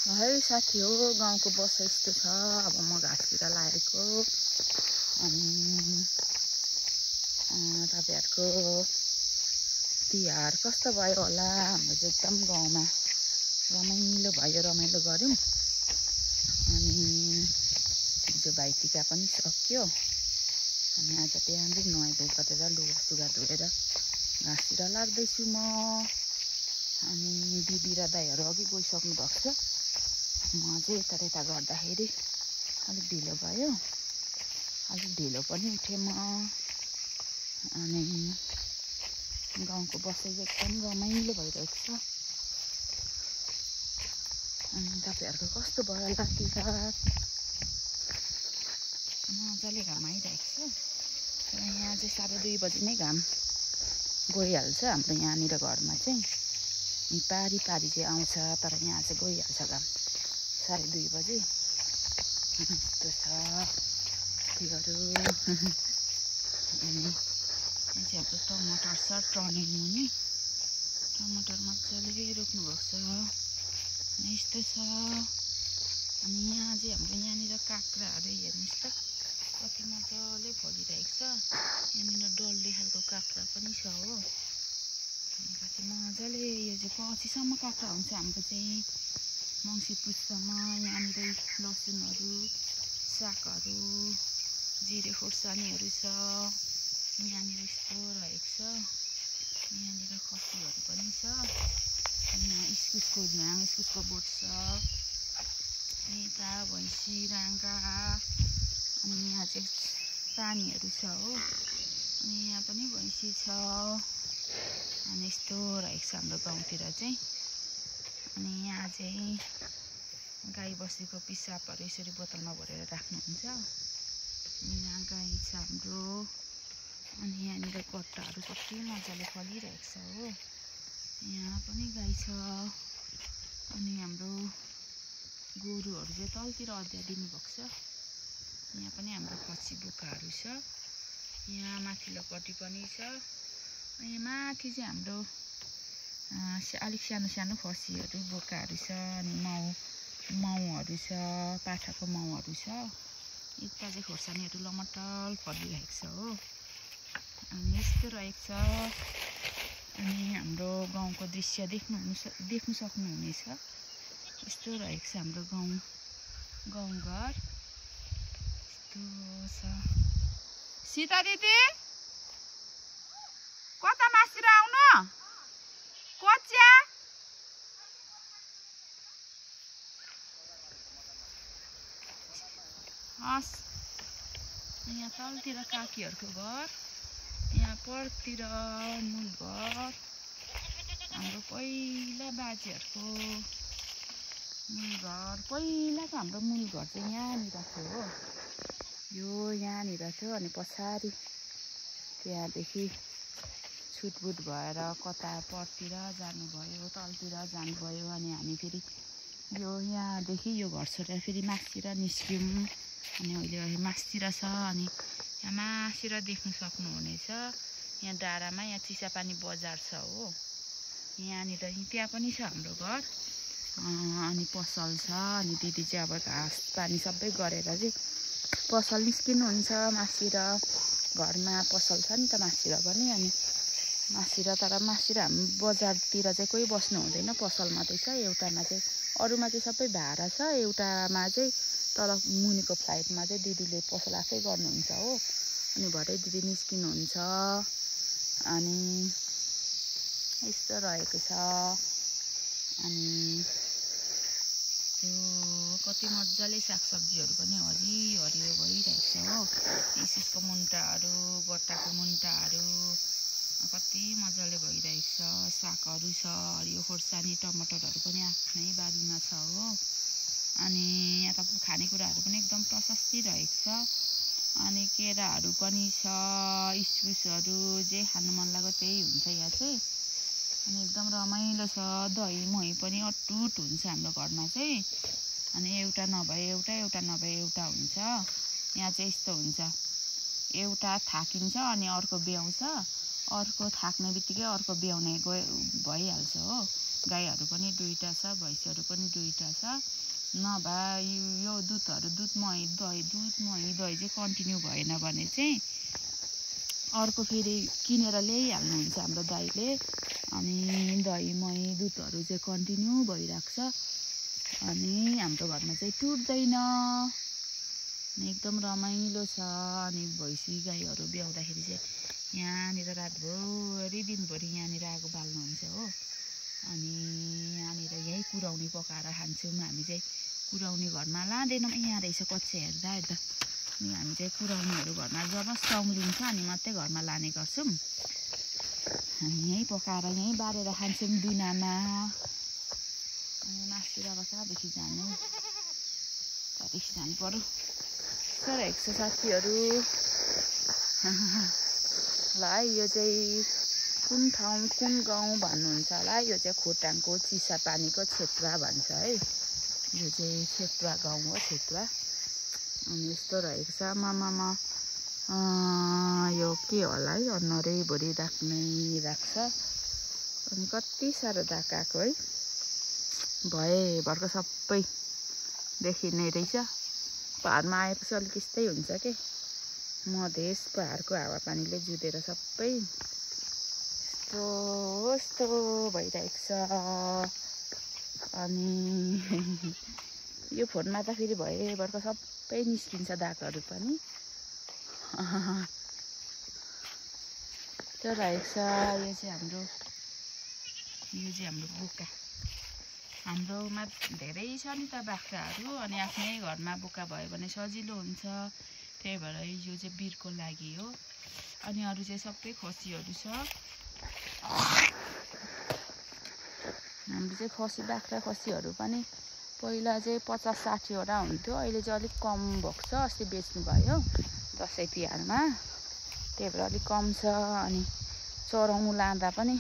है साथी हो गाउँको बस यस्तो छ। अब म घाँसतिर लागेको अनि तपाईहरुको तिहार कस्तो भयो होला। हाम्रो चाहिँ एकदम गाउँमा रमाइलो भयो, रमाइलो गर्यौं। अनि हिजो भाइटिका पनि सक्यो अनि आज बिहान नुहाइ धुइ गरेर लुगा सुगा धोएर घाँसतिर लाग्दैछु म। अनि दिदी र दाइहरु अघि गइसक्नु भएको छ। म चाहिँ यता गर्दाखेरि अलिक ढिलो भयो। अलिक ढिलो पनि उठे म। अनि गाउँको बसाइ एकदम रमाइलो भइरहेको छ। अनि तपाईहरुको कस्तो भयो होला तिहार? मजाले घाम आइरहेको छ। यहाँ चाहिँ 2:30 बजी नै घाम गइहाल्छ। हाम्रो यहाँनिर घरमा चाहिँ पारी चाहिँ आउँछ, तर यहाँ चाहिँ गइहाल्छ घाम 2:30 बजी। यस्तो छ तिहारहरु। अनि यहाँ चाहिँ हाम्रो टमाटर छ, टर्निङ मुनि टमाटर मजाले रोप्नु भएको छ। यस्तो छ। अनि यहाँ चाहिँ हाम्रो यहाँनिर काँक्राहरु हेर्नुस् त कति मजाले फलिरहेको छ। यहाँनिर डल्ले खालको काँक्रा पनि छ हो। कति मजाले यो चाहिँ पछिसम्म काँक्रा हुन्छ हाम्रो चाहिँ मङ्सिर पुससम्म। यहाँनिर लसुनहरु, सागहरु, जिरे खोर्सानीहरु छ। यहाँनिर यस्तो रहेको छ। यहाँनिर खसीहरु पनि छ। यहाँ इस्कुसको बोट छ। यता भैँसी राङ्गा। अनि यहाँ चाहिँ पानीहरु छ हो। अनि यहाँ पनि भैँसी छ। अनि यस्तो रहेको छ हाम्रो गाउँतिर चाहिँ। अनि यहाँ चाहिँ गाई बस्तीको पिसाबहरु यसरी बोतलमा भरेर राख्नुहुन्छ। यहाँ गाई छ हाम्रो। अनि यहाँनिर गट्टाहरु कति मजाले फलिरहेको छ हो। यहाँ पनि गाई छ। अनि हाम्रो गोरुहरु चाहिँ तलतिर अड्या दिनुभएको छ। यहाँ पनि हाम्रो खसी बोकाहरु छ। यहाँ माथिल्लोपट्टि पनि छ। अनि माथि चाहिँ हाम्रो अलिक सानो खसीहरु बोकाहरु छ। अनि माउहरु छ, पाठाको माउहरु छ। यता चाहिँ खोर्सानीहरु लमटल फलिरहेको छ हो। अनि यस्तो रहेको छ। अनि हाम्रो गाउँको दृश्य देख्नु सक्नुहुनेछ। यस्तो रहेको छ हाम्रो गाउँघर। यस्तो छ। सीता दिदी कता मासिर आउनु? कोच्या हस्। यहाँ तलतिर काकीहरुको घर। यहाँ परतिर मूल घर। हाम्रो पहिला बाजेहरुको मूल घर। पहिलाको हाम्रो मूल घर चाहिँ यहाँनिर थियो हो। यो यहाँनिर थियो। अनि पछाडी त्यहाँदेखि छुटबुट भएर कता परतिर जानुभयो, तलतिर जानुभयो। अनि हामी फेरि यो यहाँदेखि यो घर छोडेर फेरि मास्तिर निस्क्यौं। अनि अहिले मास्तिर छ। अनि यहाँ मासिर देख्नु सक्नुहुनेछ। यहाँ डाँडामा यहाँ चिसापानी बजार छ हो। यहाँनिर त्यहाँ पनि छ हाम्रो घर। अनि पसल छ। अनि दिदी चाहिँ अब घाँस पानी सबै गरेर चाहिँ पसल निस्किनुहुन्छ मासिर। घरमा पसल छ नि त मासिर पनि। अनि मासिर तर मासिर हामी बजारतिर चाहिँ कोही बस्नु हुँदैन, पसल मात्रै छ। एउटामा चाहिँ अरूमा चाहिँ सबै भाडा छ। एउटामा चाहिँ तल मुनिको फ्लाइटमा चाहिँ दिदीले पसल आफै गर्नुहुन्छ हो। अनि भरे दिदी निस्किनुहुन्छ। अनि यस्तो रहेको छ। अनि यो कति मजाले सागसब्जीहरु पनि हरियो भइरहेको छ हो। इस्कुसको मुन्टाहरु, गट्टाको मुन्टाहरु कति मजाले भइरहेको छ। सागहरु छ, हरियो खोर्सानी, टमाटरहरु पनि आफ्नै बारीमा छ हो। अनि यहाँ त खानेकुराहरु पनि एकदम प्रशस्तै रहेको छ। अनि केराहरु पनि छ, इस्कुसहरु जे खानु मन लाग्यो त्यही हुन्छ यहाँ चाहिँ। अनि एकदम रमाइलो छ। दही मही पनि अटुट हुन्छ हाम्रो घरमा चाहिँ। अनि एउटा नभए एउटा, एउटा नभए एउटा हुन्छ। यहाँ चाहिँ यस्तो हुन्छ, एउटा थाकिन्छ अनि अर्को ब्याउँछ, अर्को थाक्ने बित्तिकै अर्को ब्याउने भइहाल्छ हो। गाईहरू पनि 2टा छ, भैँसीहरू पनि 2टा छ। नभए यो दुध मही दही चाहिँ कन्टिन्यू भएन भने चाहिँ अर्को फेरि किनेर ल्याइहाल्नुहुन्छ हाम्रो दाइले। अनि दही मही दुधहरू चाहिँ कन्टिन्यू भइरहेको छ। अनि हाम्रो घरमा चाहिँ टुट्दैन, एकदम रमाइलो छ। अनि भैँसी गाईहरू ब्याउँदाखेरि चाहिँ यहाँनिर रातभरि दिनभरि यहाँनिर आगो बाल्नुहुन्छ हो। अनि यहाँनिर यहीँ कुराउनी पकाएर खान्छौँ हामी चाहिँ। कुराउनी घरमा लाँदैनौँ, यहाँ रहेछ कच्चा हेर्दा अनि हामी चाहिँ कुराउनीहरू घरमा जब सौरिन्छ अनि मात्रै घरमा लाने गर्छौँ। हामी यहीँ पकाएर यहीँ बारेर खान्छौँ दुनामा। अनि मासु अब कहाँदेखि जानु, कहाँदेखि जानु पर्यो रहेको छ साथीहरू। ल है, यो चाहिँ कुन ठाउँ कुन गाउँ भन्नुहुन्छ होला। यो चाहिँ खोटाङको चिसापानीको छेत्वा भन्छ है। यो चाहिँ छेत्वा गाउँ हो, छेत्वा। अनि यस्तो रहेको छ। मामा यो के होला है, अनुहारैभरि राख्नै राख्छ। अनि कति साह्रो दाग आएको है, भएभरको सबै देखिने रहेछ। पहाडमा आएपछि अलिक यस्तै हुन्छ के, मधेस पहाडको हावापानीले जुधेर सबै यस्तो भइरहेको छ। अनि यो फोनमा त फेरि भएभरको सबै निस्किन्छ दागहरू पनि। त्यो रहेको छ। यो चाहिँ हाम्रो बोका। हाम्रोमा धेरै छ नि त बाख्राहरू। अनि आफ्नै घरमा बोका भयो भने सजिलो हुन्छ, त्यही भएर यो चाहिँ बिरको लागि हो। अनि अरू चाहिँ सबै खसीहरू छ। हाम्रो चाहिँ खसी बाख्रा खसीहरू पनि पहिला चाहिँ 50-60वटा हुन्थ्यो, अहिले चाहिँ अलिक कम भएको छ। अस्ति बेच्नु भयो दसैँ तिहारमा, त्यही भएर अलिक कम छ। अनि चराउनु लाँदा पनि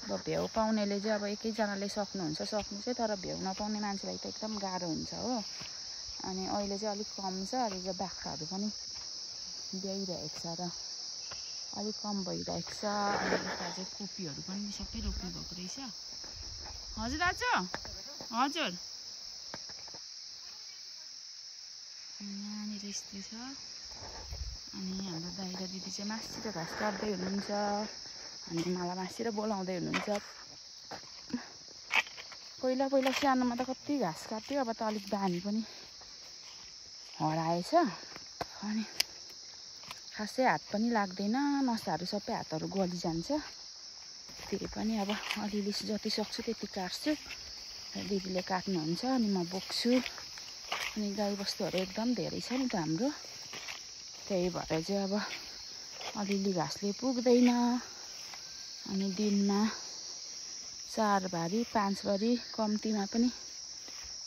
अब भ्याउ पाउनेले चाहिँ अब एकैजनाले सक्नु चाहिँ, तर भ्याउ नपाउने मान्छेलाई त एकदम गाह्रो हुन्छ हो। अनि अहिले चाहिँ अलिक कम छ। अहिले चाहिँ बाख्राहरू पनि ब्याइरहेको छ र अलिक कम भइरहेको छ। अनि यता चाहिँ कोपीहरू पनि सबै रोप्नु भएको रहेछ। हजुर दाजु, हजुर यहाँनिर यस्तै छ। अनि हाम्रो दाइ र दिदी चाहिँ मासिएर घाँस काट्दै हुनुहुन्छ। अनि मलाई मासिएर बोलाउँदै हुनुहुन्छ। पहिला सानोमा त कति घाँस काट्यो, अब त अलिक बानी पनि हराएछ। अनि खासै हात पनि लाग्दैन, नसाहरू सबै हातहरू गलिजान्छ। त्यही पनि अब अलिअलि जति सक्छु त्यति काट्छु। दिदीले काट्नुहुन्छ अनि म बोक्छु। अनि गाईबस्तुहरू एकदम धेरै छ नि त हाम्रो, त्यही भएर चाहिँ अब अलिअलि घाँसले पुग्दैन। अनि दिनमा 4 भारी 5 भारी, कम्तीमा पनि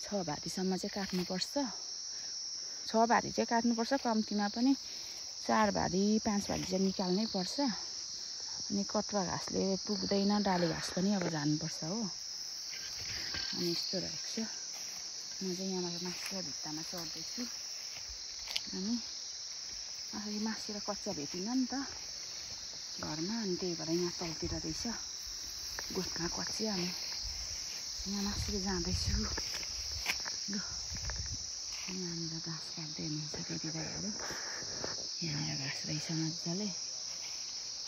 6 भारीसम्म चाहिँ काट्नुपर्छ। 6 भारी चाहिँ काट्नुपर्छ, कम्तीमा पनि 4 भारी 5 भारी चाहिँ निकाल्नै पर्छ। अनि कटुवा घाँसले पुग्दैन, डाले घाँस पनि अब जानुपर्छ हो। अनि यस्तो रहेको छ। म चाहिँ यहाँ मासिएर भित्तामा चढ्दैछु। अनि आखिर मासिएर कच्चा भेटिनँ नि त घरमा, अनि त्यही भएर यहाँ तलतिर रहेछ गोठमा कच्चिया। अनि यहाँ मासिएर जाँदैछु। ल यहाँनिर घाँस काट्दै हुनुहुन्छ दिदी दाइहरू। यहाँनिर घाँस रहेछ मजाले।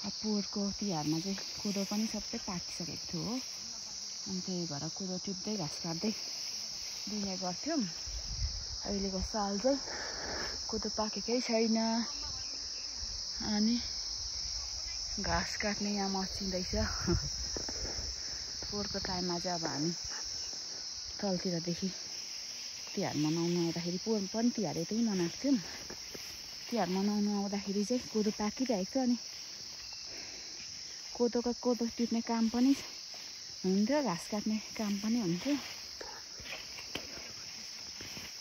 अब पोहोरको तिहारमा चाहिँ कोदो पनि सबै पाकिसकेको थियो हो। अनि त्यही भएर कोदो टिप्दै घाँस काट्दै दिने गर्थ्यौँ। अहिलेको साल चाहिँ कोदो पाकेकै छैन। अनि घाँस काट्ने यहाँ मचिँदैछ। पोहोरको टाइममा चाहिँ अब हामी तलतिरदेखि तिहार मनाउनु आउँदाखेरि, पोहोर पनि तिहार यतै मनाएको थियौँ। तिहार मनाउनु आउँदाखेरि चाहिँ कोदो पाकिरहेको थियो। अनि कोदो टिप्ने काम पनि हुन्थ्यो, घाँस काट्ने काम पनि हुन्थ्यो।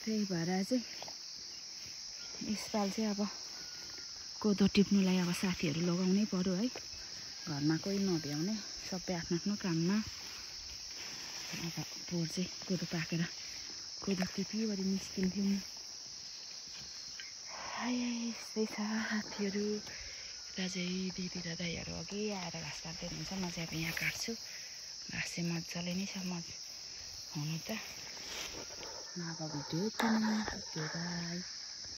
त्यही भएर चाहिँ यसपाल चाहिँ अब कोदो टिप्नुलाई अब साथीहरू लगाउनै पर्यो है। घरमा कोही नभ्याउने, सबै आफ्नो आफ्नो काममा। अब पोहोर चाहिँ कोदो पाकेर कोदो टिपिवरि निस्किन्थ्यौँ। यस्तै छ साथीहरू। र दाजु दिदी र दाइहरू अघि आएर घाँस काट्दै हुनुहुन्छ म चाहिँ अब यहाँ काट्छु घाँस चाहिँ मजाले नै छ हुनु त अब भिडियो यति नै बाई।